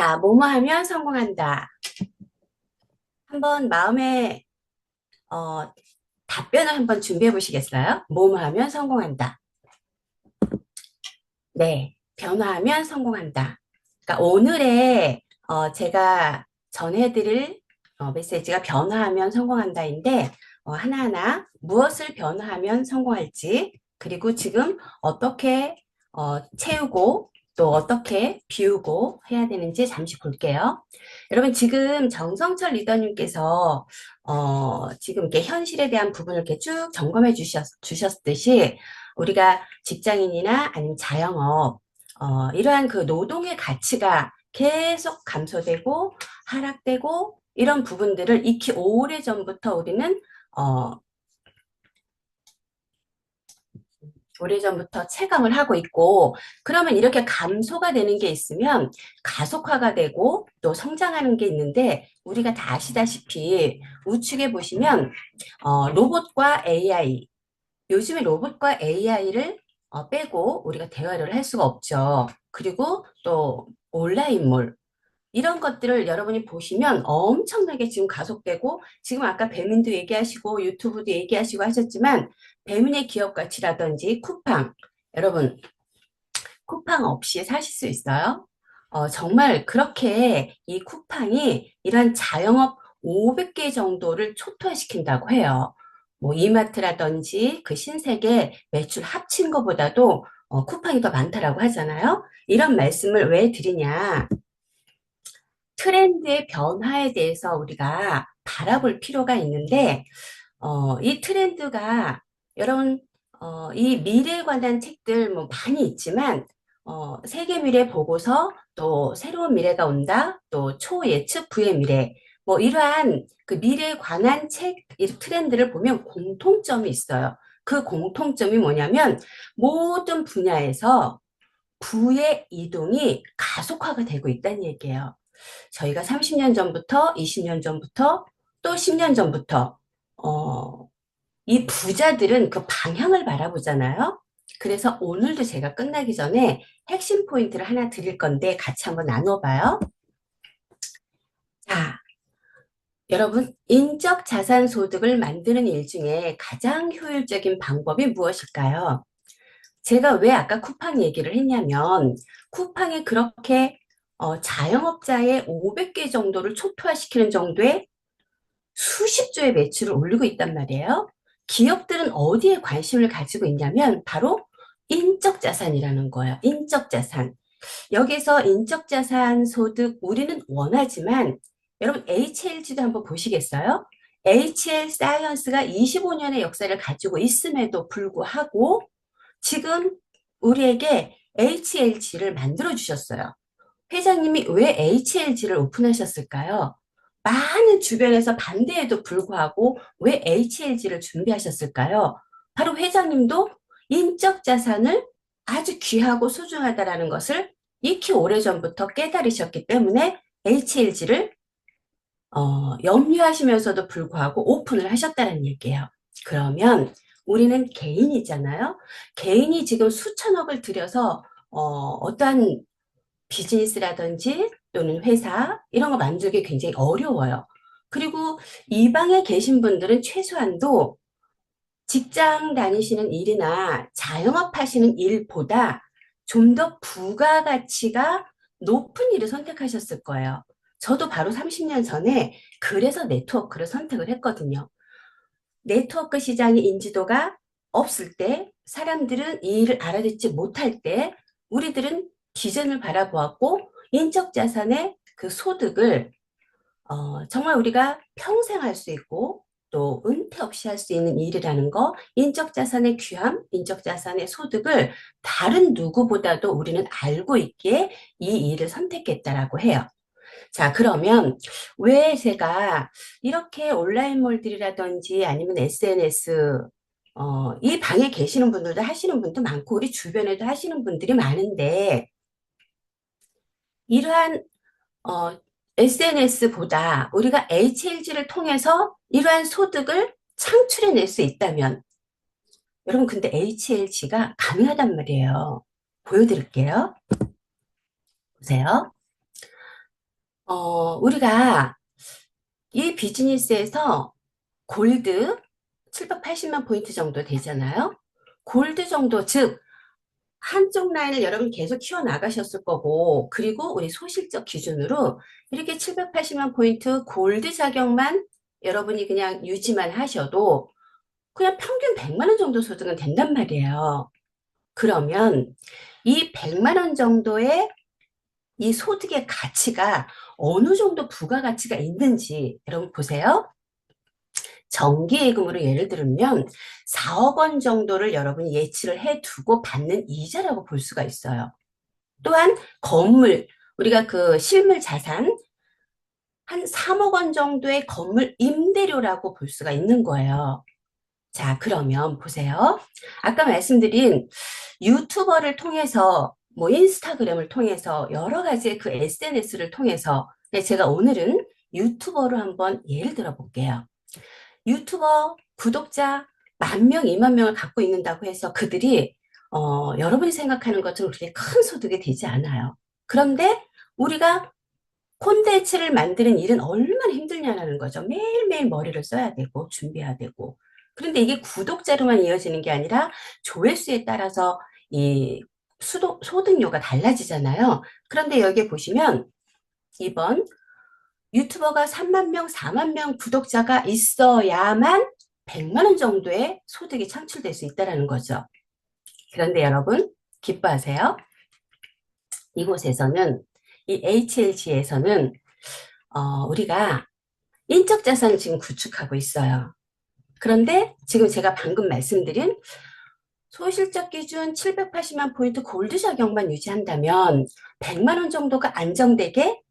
자, 뭐뭐 하면 성공한다. 한번 마음에 어, 답변을 한번 준비해 보시겠어요? 뭐뭐 하면 성공한다. 네, 변화하면 성공한다. 그러니까 오늘의 제가 전해드릴 메시지가 변화하면 성공한다인데 하나하나 무엇을 변화하면 성공할지 그리고 지금 어떻게 채우고 또 어떻게 비우고 해야 되는지 잠시 볼게요. 여러분 지금 정성철 리더님께서 지금 이렇게 현실에 대한 부분을 이렇게 쭉 점검해 주셨듯이 우리가 직장인이나 아니면 자영업, 이러한 그 노동의 가치가 계속 감소되고 하락되고 이런 부분들을 익히 오래전부터 우리는, 어, 오래전부터 체감을 하고 있고, 그러면 이렇게 감소가 되는 게 있으면 가속화가 되고 또 성장하는 게 있는데, 우리가 다 아시다시피 우측에 보시면, 로봇과 AI, 요즘에 로봇과 AI를 빼고 우리가 대화를 할 수가 없죠. 그리고 또 온라인몰 이런 것들을 여러분이 보시면 엄청나게 지금 가속되고 지금 아까 배민도 얘기하시고 유튜브도 얘기하시고 하셨지만 배민의 기업 가치라든지 쿠팡 여러분 쿠팡 없이 사실 수 있어요? 정말 그렇게 이 쿠팡이 이런 자영업 500개 정도를 초토화시킨다고 해요. 뭐 이마트라든지 그 신세계 매출 합친 것보다도 쿠팡이 더 많다라고 하잖아요. 이런 말씀을 왜 드리냐? 트렌드의 변화에 대해서 우리가 바라볼 필요가 있는데 이 트렌드가 여러분 이 미래에 관한 책들 뭐 많이 있지만 세계 미래 보고서 또 새로운 미래가 온다 또 초예측 부의 미래 뭐 이러한 그 미래에 관한 책 이 트렌드를 보면 공통점이 있어요. 그 공통점이 뭐냐면 모든 분야에서 부의 이동이 가속화가 되고 있다는 얘기예요. 저희가 30년 전부터 20년 전부터 또 10년 전부터 이 부자들은 그 방향을 바라보잖아요. 그래서 오늘도 제가 끝나기 전에 핵심 포인트를 하나 드릴 건데 같이 한번 나눠봐요. 자, 여러분, 인적 자산 소득을 만드는 일 중에 가장 효율적인 방법이 무엇일까요? 제가 왜 아까 쿠팡 얘기를 했냐면, 쿠팡이 그렇게 자영업자의 500개 정도를 초토화시키는 정도의 수십 조의 매출을 올리고 있단 말이에요. 기업들은 어디에 관심을 가지고 있냐면 바로 인적 자산이라는 거예요. 인적 자산. 여기서 인적 자산 소득 우리는 원하지만 여러분 HLG도 한번 보시겠어요? HL 사이언스가 25년의 역사를 가지고 있음에도 불구하고 지금 우리에게 HLG를 만들어 주셨어요. 회장님이 왜 HLG를 오픈하셨을까요? 많은 주변에서 반대에도 불구하고 왜 HLG를 준비하셨을까요? 바로 회장님도 인적 자산을 아주 귀하고 소중하다라는 것을 익히 오래전부터 깨달으셨기 때문에 HLG를 염려하시면서도 불구하고 오픈을 하셨다는 얘기예요. 그러면 우리는 개인이잖아요. 개인이 지금 수천억을 들여서 어떠한 비즈니스라든지 또는 회사 이런 거 만들기 굉장히 어려워요. 그리고 이 방에 계신 분들은 최소한도 직장 다니시는 일이나 자영업 하시는 일보다 좀 더 부가가치가 높은 일을 선택하셨을 거예요. 저도 바로 30년 전에 그래서 네트워크를 선택을 했거든요. 네트워크 시장의 인지도가 없을 때, 사람들은 이 일을 알아듣지 못할 때, 우리들은 비전을 바라보았고, 인적 자산의 그 소득을 정말 우리가 평생 할 수 있고, 또 은퇴 없이 할 수 있는 일이라는 거, 인적 자산의 귀함, 인적 자산의 소득을 다른 누구보다도 우리는 알고 있기에 이 일을 선택했다라고 해요. 자, 그러면 왜 제가 이렇게 온라인몰들이라든지 아니면 SNS, 이 방에 계시는 분들도 하시는 분도 많고, 우리 주변에도 하시는 분들이 많은데, 이러한, SNS보다 우리가 HLG를 통해서 이러한 소득을 창출해낼 수 있다면, 여러분, 근데 HLG가 가능하단 말이에요. 보여드릴게요. 보세요. 우리가 이 비즈니스에서 골드 780만 포인트 정도 되잖아요. 골드 정도, 즉, 한쪽 라인을 여러분 계속 키워나가셨을 거고, 그리고 우리 소실적 기준으로 이렇게 780만 포인트 골드 자격만 여러분이 그냥 유지만 하셔도 그냥 평균 100만 원 정도 소득은 된단 말이에요. 그러면 이 100만 원 정도의 이 소득의 가치가 어느 정도 부가가치가 있는지 여러분 보세요. 정기예금으로 예를 들면 4억 원 정도를 여러분이 예치를 해두고 받는 이자라고 볼 수가 있어요. 또한 건물, 우리가 그 실물 자산 한 3억 원 정도의 건물 임대료라고 볼 수가 있는 거예요. 자, 그러면 보세요. 아까 말씀드린 유튜버를 통해서 뭐 인스타그램을 통해서 여러 가지의 그 SNS를 통해서 제가 오늘은 유튜버로 한번 예를 들어 볼게요. 유튜버 구독자 10,000명, 20,000명을 갖고 있는다고 해서 그들이 여러분이 생각하는 것처럼 그렇게 큰 소득이 되지 않아요. 그런데 우리가 콘텐츠를 만드는 일은 얼마나 힘들냐는 거죠. 매일매일 머리를 써야 되고 준비해야 되고. 그런데 이게 구독자로만 이어지는 게 아니라 조회수에 따라서 이 소득료가 달라지잖아요. 그런데 여기 보시면 이번 유튜버가 3만 명, 4만 명 구독자가 있어야만 100만 원 정도의 소득이 창출될 수 있다는 거죠. 그런데 여러분 기뻐하세요. 이곳에서는 이 HLG에서는 우리가 인적 자산을 지금 구축하고 있어요. 그런데 지금 제가 방금 말씀드린 소실적 기준 780만 포인트 골드 자격만 유지한다면 100만 원 정도가 안정되게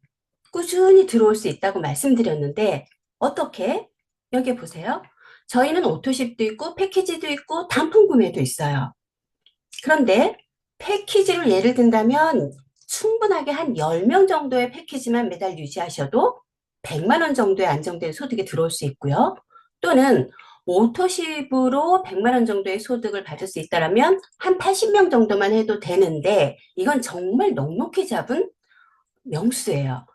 꾸준히 들어올 수 있다고 말씀드렸는데 어떻게? 여기 보세요. 저희는 오토십도 있고 패키지도 있고 단품 구매도 있어요. 그런데 패키지를 예를 든다면 충분하게 한 10명 정도의 패키지만 매달 유지하셔도 100만 원 정도의 안정된 소득이 들어올 수 있고요. 또는 오토십으로 100만 원 정도의 소득을 받을 수 있다면 한 80명 정도만 해도 되는데 이건 정말 넉넉히 잡은 명수예요.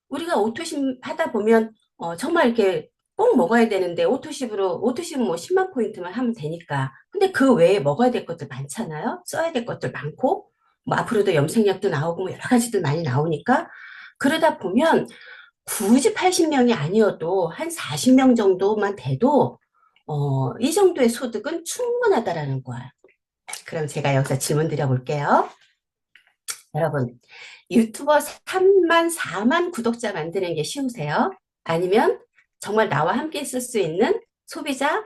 우리가 오토십 하다 보면 정말 이렇게 꼭 먹어야 되는데 오토십은 뭐 10만 포인트만 하면 되니까. 근데 그 외에 먹어야 될 것들 많잖아요. 써야 될 것들 많고 뭐 앞으로도 염색약도 나오고 뭐 여러 가지들 많이 나오니까 그러다 보면 굳이 80명이 아니어도 한 40명 정도만 돼도 이 정도의 소득은 충분하다라는 거야. 그럼 제가 여기서 질문 드려볼게요. 여러분, 유튜버 3만, 4만 구독자 만드는 게 쉬우세요? 아니면 정말 나와 함께 있을 수 있는 소비자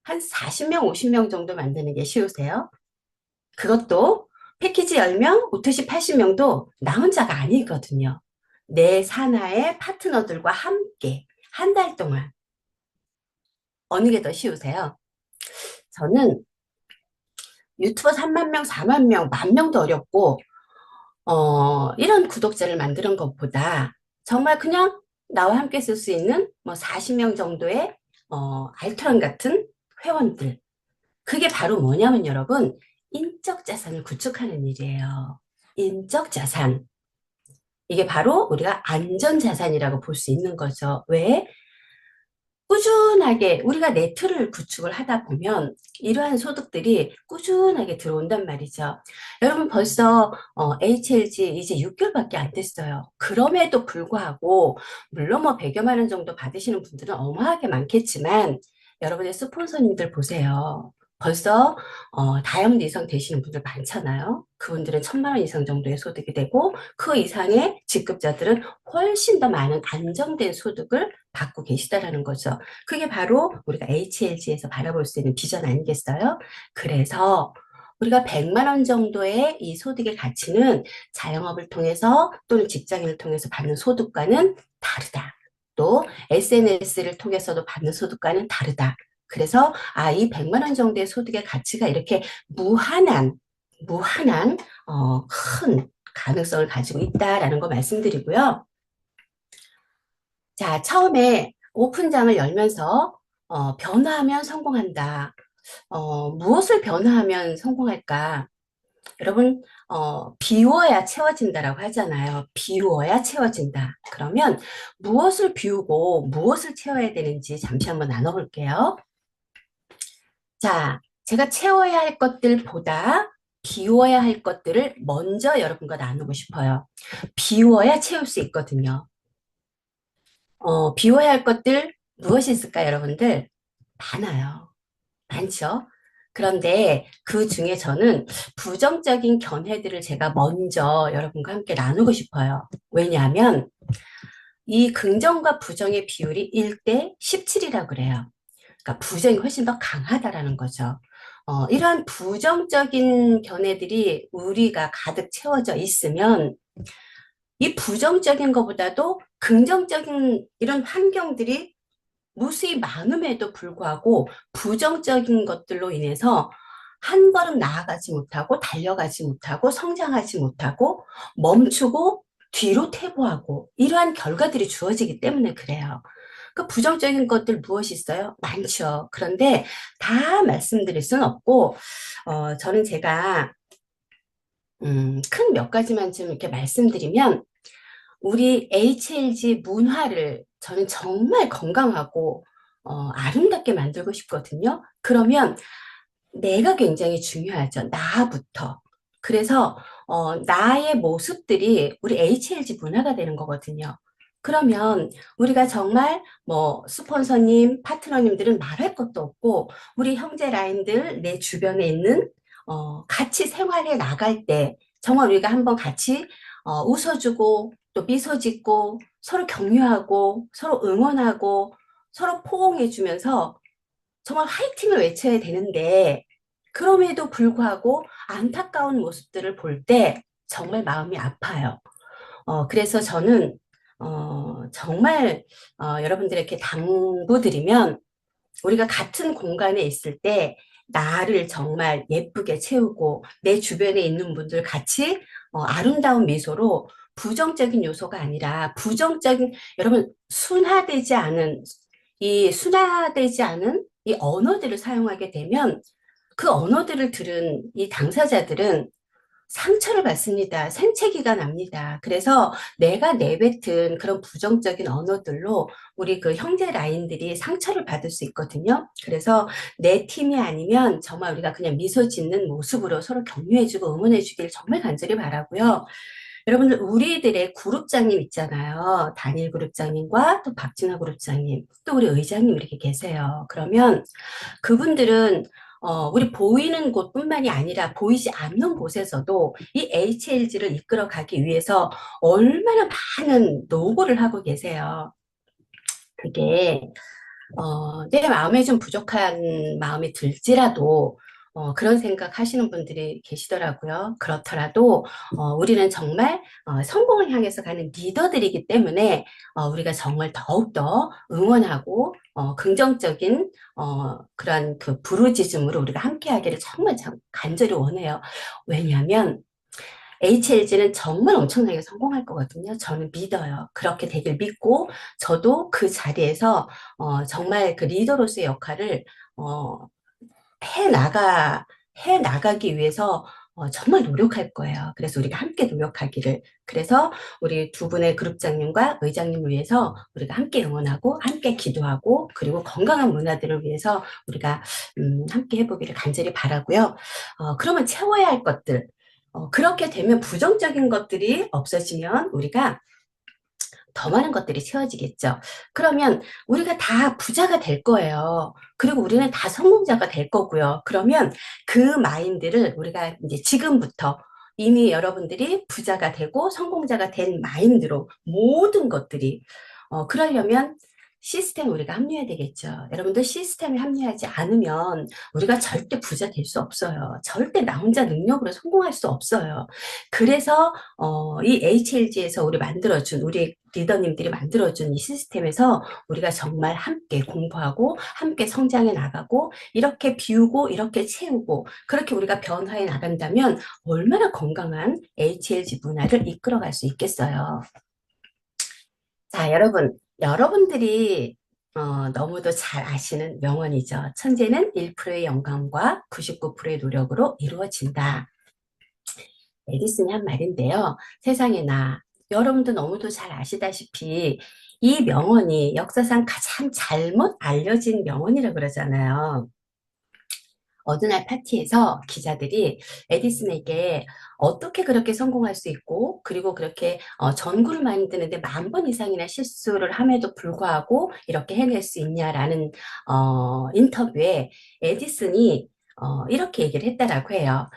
한 40명, 50명 정도 만드는 게 쉬우세요? 그것도 패키지 10명, 오토시 80명도 나 혼자가 아니거든요. 내 산하의 파트너들과 함께 한 달 동안 어느 게 더 쉬우세요? 저는 유튜버 3만 명, 4만 명, 10,000명도 어렵고 이런 구독자를 만드는 것보다 정말 그냥 나와 함께 쓸 수 있는 뭐 40명 정도의 알토란 같은 회원들. 그게 바로 뭐냐면 여러분, 인적 자산을 구축하는 일이에요. 인적 자산. 이게 바로 우리가 안전 자산이라고 볼 수 있는 거죠. 왜? 꾸준하게 우리가 네트를 구축을 하다 보면 이러한 소득들이 꾸준하게 들어온단 말이죠. 여러분 벌써 HLG 이제 6개월밖에 안 됐어요. 그럼에도 불구하고 물론 뭐 100여만 원 정도 받으시는 분들은 어마하게 많겠지만 여러분의 스폰서님들 보세요. 벌써 다이아몬드 이상 되시는 분들 많잖아요. 그분들은 1,000만 원 이상 정도의 소득이 되고 그 이상의 직급자들은 훨씬 더 많은 안정된 소득을 받고 계시다라는 거죠. 그게 바로 우리가 HLG에서 바라볼 수 있는 비전 아니겠어요? 그래서 우리가 100만 원 정도의 이 소득의 가치는 자영업을 통해서 또는 직장인을 통해서 받는 소득과는 다르다. 또 SNS를 통해서도 받는 소득과는 다르다. 그래서 이 100만 원 정도의 소득의 가치가 이렇게 무한한 큰 가능성을 가지고 있다라는 거 말씀드리고요. 자, 처음에 오픈장을 열면서 변화하면 성공한다. 무엇을 변화하면 성공할까? 여러분, 비워야 채워진다라고 하잖아요. 비워야 채워진다. 그러면 무엇을 비우고 무엇을 채워야 되는지 잠시 한번 나눠볼게요. 자, 제가 채워야 할 것들보다 비워야 할 것들을 먼저 여러분과 나누고 싶어요. 비워야 채울 수 있거든요. 비워야 할 것들 무엇이 있을까요, 여러분들? 많아요. 많죠? 그런데 그 중에 저는 부정적인 견해들을 제가 먼저 여러분과 함께 나누고 싶어요. 왜냐하면 이 긍정과 부정의 비율이 1대 17이라고 그래요. 그러니까 부정이 훨씬 더 강하다라는 거죠. 이러한 부정적인 견해들이 우리가 가득 채워져 있으면 이 부정적인 것보다도 긍정적인 이런 환경들이 무수히 많음에도 불구하고 부정적인 것들로 인해서 한 걸음 나아가지 못하고 달려가지 못하고 성장하지 못하고 멈추고 뒤로 퇴보하고 이러한 결과들이 주어지기 때문에 그래요. 그 부정적인 것들 무엇이 있어요? 많죠. 그런데 다 말씀드릴 수는 없고, 저는 제가, 큰 몇 가지만 좀 이렇게 말씀드리면, 우리 HLG 문화를 저는 정말 건강하고, 아름답게 만들고 싶거든요. 그러면 내가 굉장히 중요하죠. 나부터. 그래서 나의 모습들이 우리 HLG 문화가 되는 거거든요. 그러면 우리가 정말 뭐 스폰서님, 파트너님들은 말할 것도 없고 우리 형제 라인들 내 주변에 있는 같이 생활해 나갈 때 정말 우리가 한번 같이 웃어주고 또 미소 짓고 서로 격려하고 서로 응원하고 서로 포옹해주면서 정말 화이팅을 외쳐야 되는데 그럼에도 불구하고 안타까운 모습들을 볼 때 정말 마음이 아파요. 그래서 저는 정말 여러분들에게 당부드리면 우리가 같은 공간에 있을 때 나를 정말 예쁘게 채우고 내 주변에 있는 분들 같이 아름다운 미소로 부정적인 요소가 아니라 부정적인 여러분 순화되지 않은 이 언어들을 사용하게 되면 그 언어들을 들은 이 당사자들은 상처를 받습니다. 생채기가 납니다. 그래서 내가 내뱉은 그런 부정적인 언어들로 우리 그 형제 라인들이 상처를 받을 수 있거든요. 그래서 내 팀이 아니면 정말 우리가 그냥 미소 짓는 모습으로 서로 격려해주고 응원해주길 정말 간절히 바라고요. 여러분들 우리들의 그룹장님 있잖아요. 단일 그룹장님과 또 박진아 그룹장님, 또 우리 의장님 이렇게 계세요. 그러면 그분들은 우리 보이는 곳뿐만이 아니라 보이지 않는 곳에서도 이 HLG를 이끌어 가기 위해서 얼마나 많은 노고를 하고 계세요. 그게 내 마음에 좀 부족한 마음이 들지라도 그런 생각 하시는 분들이 계시더라고요. 그렇더라도 우리는 정말 성공을 향해서 가는 리더들이기 때문에 우리가 정말 더욱더 응원하고 긍정적인 그런 그 부르짖음으로 우리가 함께하기를 정말 간절히 원해요. 왜냐하면 HLG는 정말 엄청나게 성공할 거거든요. 저는 믿어요. 그렇게 되길 믿고 저도 그 자리에서 정말 그 리더로서의 역할을 어, 해 나가 해 나가기 위해서 정말 노력할 거예요. 그래서 우리가 함께 노력하기를. 그래서 우리 두 분의 그룹장님과 의장님을 위해서 우리가 함께 응원하고 함께 기도하고 그리고 건강한 문화들을 위해서 우리가 함께 해보기를 간절히 바라고요. 그러면 채워야 할 것들. 그렇게 되면 부정적인 것들이 없어지면 우리가 더 많은 것들이 채워지겠죠. 그러면 우리가 다 부자가 될 거예요. 그리고 우리는 다 성공자가 될 거고요. 그러면 그 마인드를 우리가 이제 지금부터 이미 여러분들이 부자가 되고 성공자가 된 마인드로 모든 것들이 그러려면 시스템에 우리가 합류해야 되겠죠. 여러분들 시스템에 합류하지 않으면 우리가 절대 부자 될 수 없어요. 절대 나 혼자 능력으로 성공할 수 없어요. 그래서 이 HLG에서 우리 리더님들이 만들어준 이 시스템에서 우리가 정말 함께 공부하고 함께 성장해 나가고 이렇게 비우고 이렇게 채우고 그렇게 우리가 변화해 나간다면 얼마나 건강한 HLG 문화를 이끌어갈 수 있겠어요. 자, 여러분들이 너무도 잘 아시는 명언이죠. 천재는 1%의 영감과 99%의 노력으로 이루어진다. 에디슨이 한 말인데요. 세상에나 여러분도 너무도 잘 아시다시피 이 명언이 역사상 가장 잘못 알려진 명언이라 그러잖아요. 어느 날 파티에서 기자들이 에디슨에게 어떻게 그렇게 성공할 수 있고, 그리고 그렇게 전구를 만드는데 10,000번 이상이나 실수를 함에도 불구하고 이렇게 해낼 수 있냐라는 인터뷰에 에디슨이 이렇게 얘기를 했다라고 해요.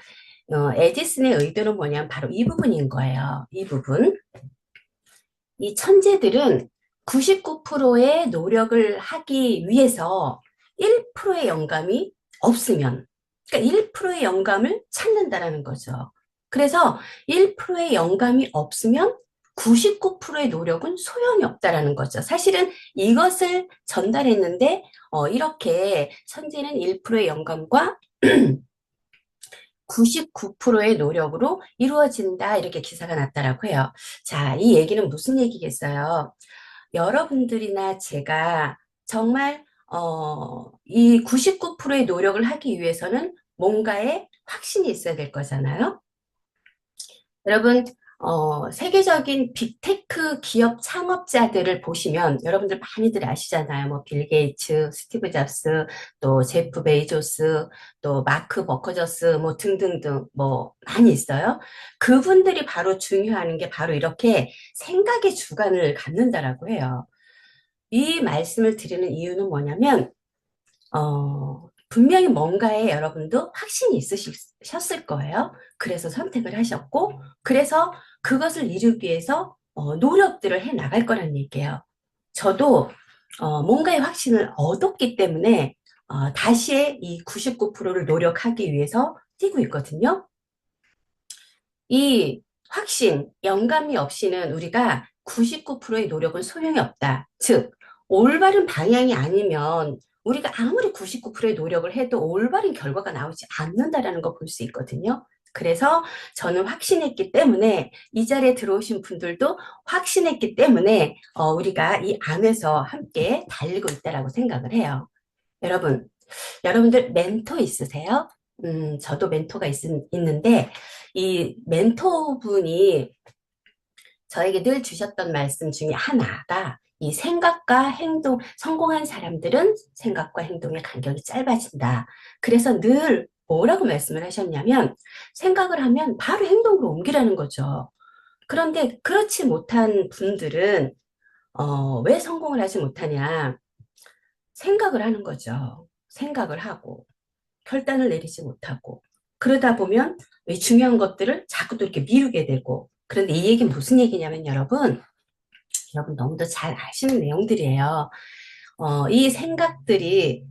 에디슨의 의도는 뭐냐면 바로 이 부분인 거예요. 이 부분. 이 천재들은 99%의 노력을 하기 위해서 1%의 영감이 없으면, 그러니까 1%의 영감을 찾는다라는 거죠. 그래서 1%의 영감이 없으면 99%의 노력은 소용이 없다라는 거죠. 사실은 이것을 전달했는데, 이렇게 천재는 1%의 영감과 99%의 노력으로 이루어진다. 이렇게 기사가 났다라고 해요. 자, 이 얘기는 무슨 얘기겠어요? 여러분들이나 제가 정말 이 99%의 노력을 하기 위해서는 뭔가에 확신이 있어야 될 거잖아요. 여러분, 세계적인 빅테크 기업 창업자들을 보시면 여러분들 많이들 아시잖아요. 뭐, 빌 게이츠, 스티브 잡스, 또 제프 베이조스, 또 마크 버커저스, 뭐, 등등등, 뭐, 많이 있어요. 그분들이 바로 중요한 게 바로 이렇게 생각의 주관을 갖는다라고 해요. 이 말씀을 드리는 이유는 뭐냐면, 분명히 뭔가에 여러분도 확신이 있으셨을 거예요. 그래서 선택을 하셨고, 그래서 그것을 이루기 위해서 노력들을 해 나갈 거란 얘기예요. 저도 뭔가의 확신을 얻었기 때문에 다시 이 99%를 노력하기 위해서 뛰고 있거든요. 이 확신, 영감이 없이는 우리가 99%의 노력은 소용이 없다. 즉, 올바른 방향이 아니면 우리가 아무리 99%의 노력을 해도 올바른 결과가 나오지 않는다라는 거 볼 수 있거든요. 그래서 저는 확신했기 때문에 이 자리에 들어오신 분들도 확신했기 때문에 우리가 이 안에서 함께 달리고 있다라고 생각을 해요. 여러분, 여러분들 멘토 있으세요? 저도 멘토가 있는데, 이 멘토분이 저에게 늘 주셨던 말씀 중에 하나가 이 생각과 행동, 성공한 사람들은 생각과 행동의 간격이 짧아진다. 그래서 늘 뭐라고 말씀을 하셨냐면, 생각을 하면 바로 행동으로 옮기라는 거죠. 그런데 그렇지 못한 분들은, 왜 성공을 하지 못하냐? 생각을 하는 거죠. 생각을 하고. 결단을 내리지 못하고 그러다 보면 이 중요한 것들을 자꾸 또 이렇게 미루게 되고 그런데 이 얘기는 무슨 얘기냐면 여러분 너무도 잘 아시는 내용들이에요. 이 생각들이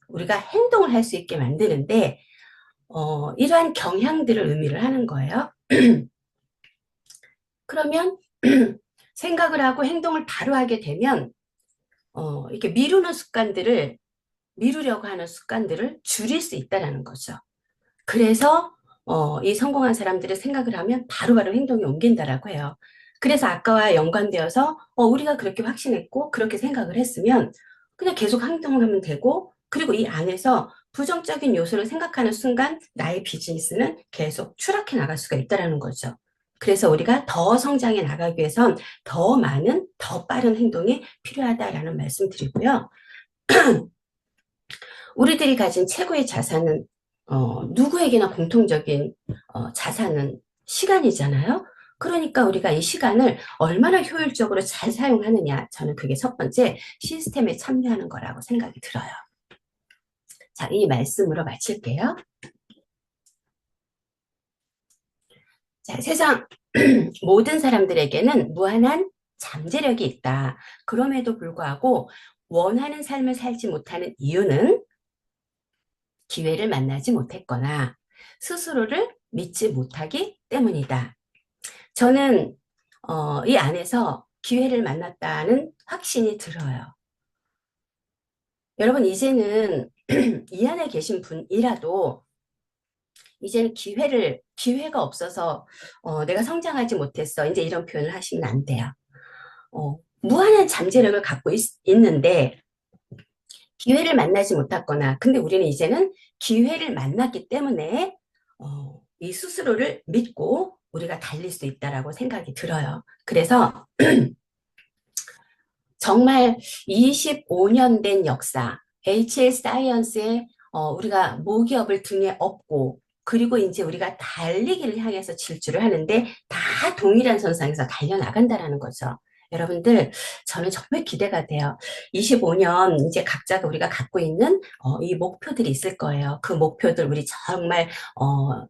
우리가 행동을 할 수 있게 만드는데 이러한 경향들을 의미를 하는 거예요. 그러면 생각을 하고 행동을 바로 하게 되면 이렇게 미루려고 하는 습관들을 줄일 수 있다는 거죠. 그래서 이 성공한 사람들의 생각을 하면 바로바로 행동이 옮긴다라고 해요. 그래서 아까와 연관되어서 우리가 그렇게 확신했고 그렇게 생각을 했으면 그냥 계속 행동을 하면 되고 그리고 이 안에서 부정적인 요소를 생각하는 순간 나의 비즈니스는 계속 추락해 나갈 수가 있다는 거죠. 그래서 우리가 더 성장해 나가기 위해선 더 많은, 더 빠른 행동이 필요하다라는 말씀 드리고요. 우리들이 가진 최고의 자산은 누구에게나 공통적인 자산은 시간이잖아요. 그러니까 우리가 이 시간을 얼마나 효율적으로 잘 사용하느냐, 저는 그게 첫 번째 시스템에 참여하는 거라고 생각이 들어요. 자, 이 말씀으로 마칠게요. 자, 세상 모든 사람들에게는 무한한 잠재력이 있다. 그럼에도 불구하고 원하는 삶을 살지 못하는 이유는 기회를 만나지 못했거나 스스로를 믿지 못하기 때문이다. 저는 이 안에서 기회를 만났다는 확신이 들어요. 여러분 이제는 이 안에 계신 분이라도 이제는 기회가 없어서 내가 성장하지 못했어. 이제 이런 표현을 하시면 안 돼요. 무한한 잠재력을 갖고 있는데 기회를 만나지 못했거나 근데 우리는 이제는 기회를 만났기 때문에 이 스스로를 믿고 우리가 달릴 수 있다라고 생각이 들어요. 그래서 정말 25년 된 역사, HL 사이언스에 우리가 모기업을 등에 업고 그리고 이제 우리가 달리기를 향해서 질주를 하는데 다 동일한 선상에서 달려나간다라는 거죠. 여러분들, 저는 정말 기대가 돼요. 25년 이제 각자가 우리가 갖고 있는 이 목표들이 있을 거예요. 그 목표들 우리 정말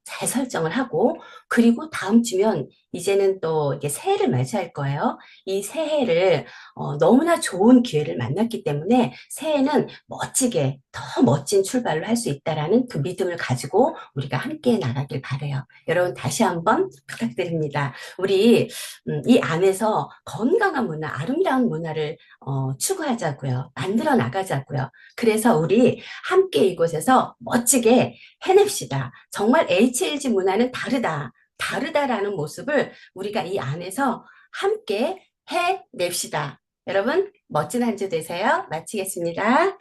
잘 설정을 하고 그리고 다음 주면 이제는 또 이게 새해를 맞이할 거예요. 이 새해를 너무나 좋은 기회를 만났기 때문에 새해는 멋지게 더 멋진 출발을 할 수 있다라는 그 믿음을 가지고 우리가 함께 나가길 바라요. 여러분 다시 한번 부탁드립니다. 우리 이 안에서 건강한 문화, 아름다운 문화를 추구하자고요. 만들어 나가자고요. 그래서 우리 함께 이곳에서 멋지게 해냅시다. 정말 HLG 문화는 다르다. 다르다라는 모습을 우리가 이 안에서 함께 해냅시다. 여러분, 멋진 한 주 되세요. 마치겠습니다.